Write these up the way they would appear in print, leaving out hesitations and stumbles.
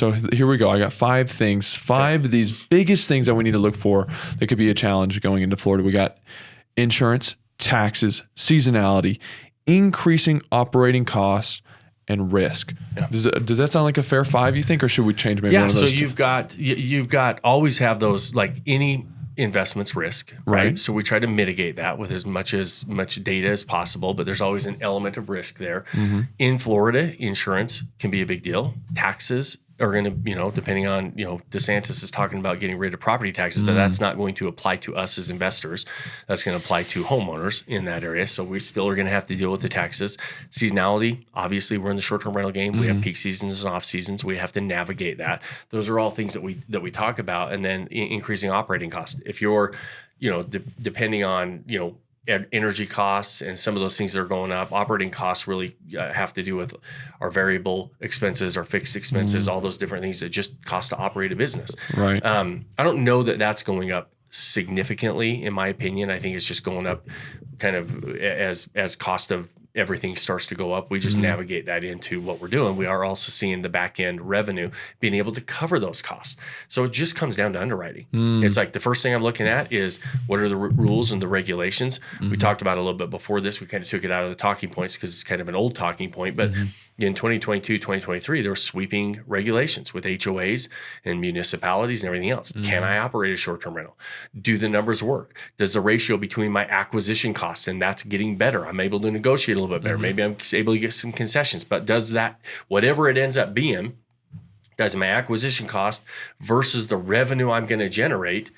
So here we go. I got 5 things, 5 of these biggest things that we need to look for that could be a challenge going into Florida. We got insurance, taxes, seasonality, increasing operating costs, and risk. Yeah. Does that sound like a fair 5, you think, or should we change maybe one of those? So you've got always have those, like any investments risk, right? So we try to mitigate that with as much data as possible, but there's always an element of risk there. In Florida, insurance can be a big deal. Taxes are going to, depending on, DeSantis is talking about getting rid of property taxes, but that's not going to apply to us as investors. That's going to apply to homeowners in that area. So we still are going to have to deal with the taxes. Seasonality, obviously we're in the short-term rental game. We have peak seasons and off seasons. We have to navigate that. Those are all things that we talk about. And then increasing operating costs. If you're, depending on, energy costs and some of those things that are going up, operating costs really have to do with our variable expenses, our fixed expenses, all those different things that just cost to operate a business. Right. I don't know that that's going up significantly, in my opinion. I think it's just going up kind of as cost of everything starts to go up. We just navigate that into what we're doing. We are also seeing the back end revenue being able to cover those costs. So it just comes down to underwriting. It's like the first thing I'm looking at is what are the rules and the regulations. We talked about it a little bit before this. We kind of took it out of the talking points because it's kind of an old talking point. But in 2022, 2023, there were sweeping regulations with HOAs and municipalities and everything else. Can I operate a short-term rental? Do the numbers work? Does the ratio between my acquisition cost, and that's getting better, I'm able to negotiate a little bit better. Maybe I'm able to get some concessions, but does that, whatever it ends up being, does my acquisition cost versus the revenue I'm going to generate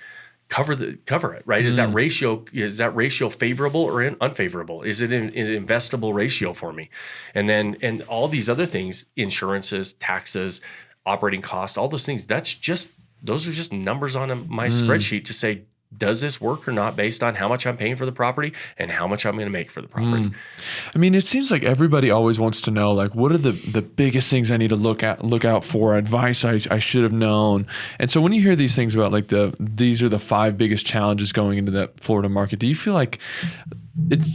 cover it, right? Is that ratio favorable or unfavorable? Is it an investable ratio for me? And all these other things, insurances, taxes, operating costs, all those things, those are just numbers on my spreadsheet to say, does this work or not based on how much I'm paying for the property and how much I'm going to make for the property? I mean, it seems like everybody always wants to know, like, what are the biggest things I need to look out for, advice I should have known. And so when you hear these things about like these are the 5 biggest challenges going into that Florida market, do you feel like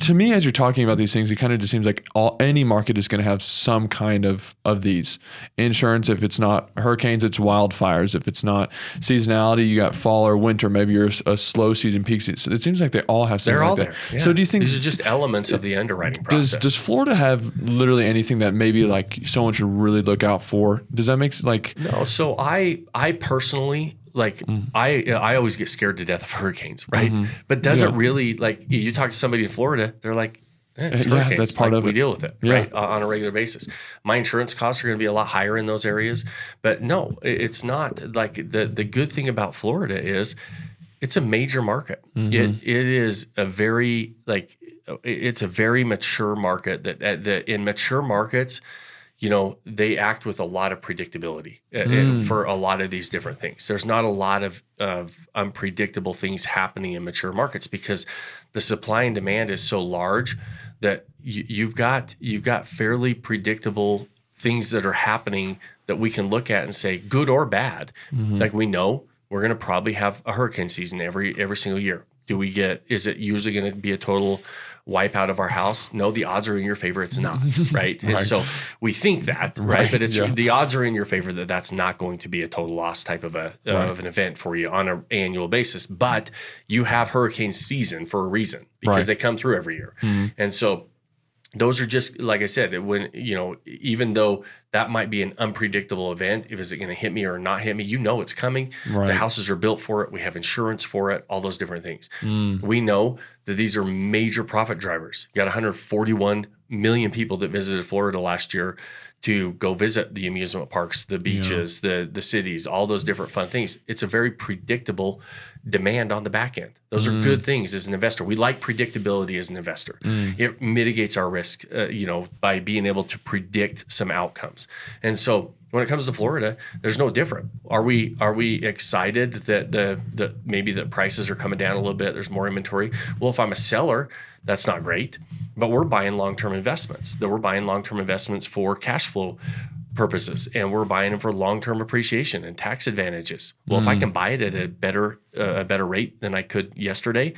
to me, as you're talking about these things, it kind of just seems like any market is going to have some kind of these. Insurance, if it's not hurricanes, it's wildfires. If it's not seasonality, you got fall or winter. Maybe you're a slow season, peak season. So it seems like they all have something like that. They're all there. Yeah. So do you think these are just elements of the underwriting process? Does Florida have literally anything that maybe like someone should really look out for? Does that make like no? So I personally. Like I always get scared to death of hurricanes, right? But doesn't really, like, you talk to somebody in Florida, they're like, it's hurricanes. Yeah, that's part of it. We deal with it, right, on a regular basis. My insurance costs are going to be a lot higher in those areas, but no, it's not. Like the good thing about Florida is it's a major market. It is a very it's a very mature market that in mature markets, they act with a lot of predictability for a lot of these different things. There's not a lot of unpredictable things happening in mature markets because the supply and demand is so large that you've got fairly predictable things that are happening that we can look at and say good or bad. Like we know we're going to probably have a hurricane season every single year. Is it usually going to be a total wipe out of our house? No, the odds are in your favor. It's not, right? And so we think that, right? But the odds are in your favor that that's not going to be a total loss type of an event for you on an annual basis. But you have hurricane season for a reason because they come through every year. And so those are just, like I said, when, even though that might be an unpredictable event, is it going to hit me or not hit me? It's coming. The houses are built for it. We have insurance for it, all those different things. We know that these are major profit drivers. You got 141 million people that visited Florida last year to go visit the amusement parks, the beaches, the cities, all those different fun things. It's a very predictable demand on the back end. Those are good things as an investor. We like predictability as an investor. It mitigates our risk, by being able to predict some outcomes. And so when it comes to Florida, there's no different. Are we excited that maybe the prices are coming down a little bit? There's more inventory. Well, if I'm a seller, that's not great. But we're buying long-term investments. We're buying long-term investments for cash flow purposes, and we're buying them for long-term appreciation and tax advantages. Well, if I can buy it at a better rate than I could yesterday,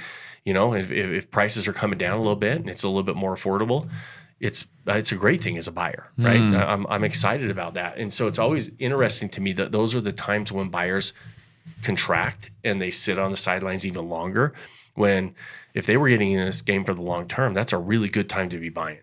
if prices are coming down a little bit and it's a little bit more affordable, it's a great thing as a buyer, right? I'm excited about that. And so it's always interesting to me that those are the times when buyers contract and they sit on the sidelines even longer, when if they were getting in this game for the long term, that's a really good time to be buying.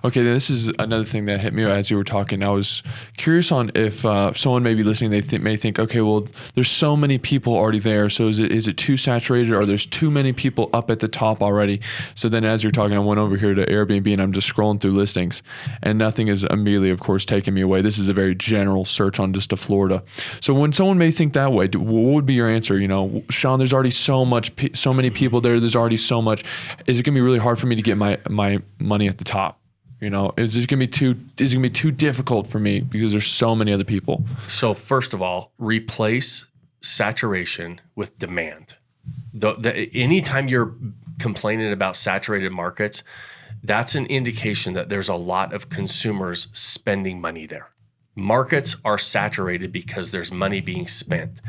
Okay, this is another thing that hit me as you were talking. I was curious on if someone may be listening, they may think, okay, well, there's so many people already there. So is it too saturated, or there's too many people up at the top already? So then as you're talking, I went over here to Airbnb and I'm just scrolling through listings, and nothing is immediately, of course, taking me away. This is a very general search on just to Florida. So when someone may think that way, what would be your answer? Sean, there's already so many people there. There's already so much. Is it going to be really hard for me to get my money at the top? Is it gonna be too difficult for me because there's so many other people? So first of all, replace saturation with demand. Anytime you're complaining about saturated markets, that's an indication that there's a lot of consumers spending money there. Markets are saturated because there's money being spent.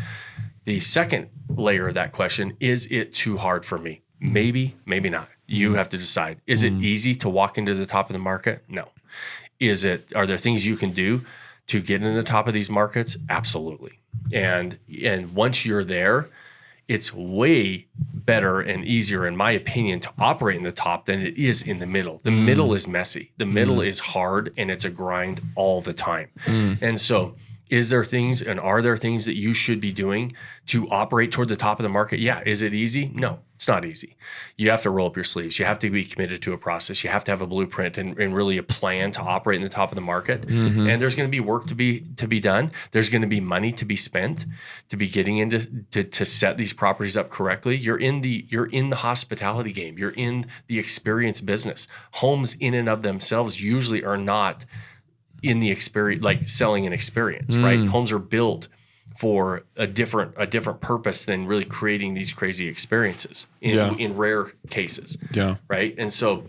The second layer of that question, is it too hard for me? Maybe, maybe not. You have to decide. Is it easy to walk into the top of the market? No. Are there things you can do to get in the top of these markets? Absolutely. And once you're there, it's way better and easier, in my opinion, to operate in the top than it is in the middle. The middle is messy. The middle is hard, and it's a grind all the time. And so are there things that you should be doing to operate toward the top of the market? Yeah. Is it easy? No, it's not easy. You have to roll up your sleeves. You have to be committed to a process. You have to have a blueprint and really a plan to operate in the top of the market. And there's going to be work to be done. There's going to be money to be spent to be getting into to set these properties up correctly. You're in the hospitality game. You're in the experience business. Homes in and of themselves usually are not in the experience, like selling an experience, right? Homes are built for a different purpose than really creating these crazy experiences in rare cases. Yeah. Right. And so,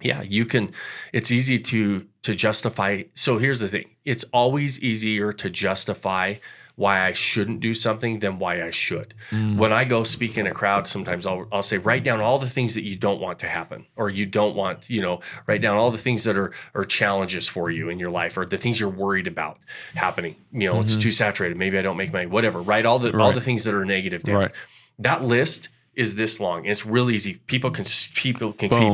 it's easy to justify. So here's the thing. It's always easier to justify why I shouldn't do something than why I should. When I go speak in a crowd, sometimes I'll say, write down all the things that you don't want to happen, or you don't want, write down all the things that are challenges for you in your life, or the things you're worried about happening. It's too saturated. Maybe I don't make money, whatever. Write all the things that are negative down. Right. That list is this long. It's real easy. People can keep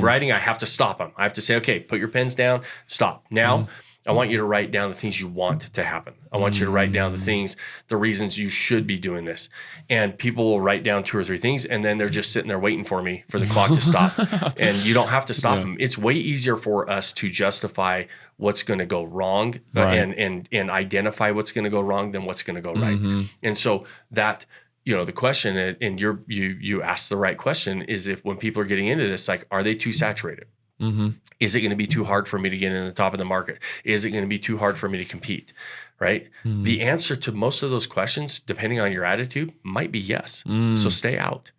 writing. I have to stop them. I have to say, okay, put your pens down, stop. Now, I want you to write down the things you want to happen. I want you to write down the reasons you should be doing this. And people will write down 2 or 3 things, and then they're just sitting there waiting for me for the clock to stop. And you don't have to stop them. It's way easier for us to justify what's going to go wrong and identify what's going to go wrong than what's going to go right. And so that, the question, and you asked the right question, is if when people are getting into this, like, are they too saturated? Is it going to be too hard for me to get in the top of the market? Is it going to be too hard for me to compete? Right? The answer to most of those questions, depending on your attitude, might be yes. So stay out.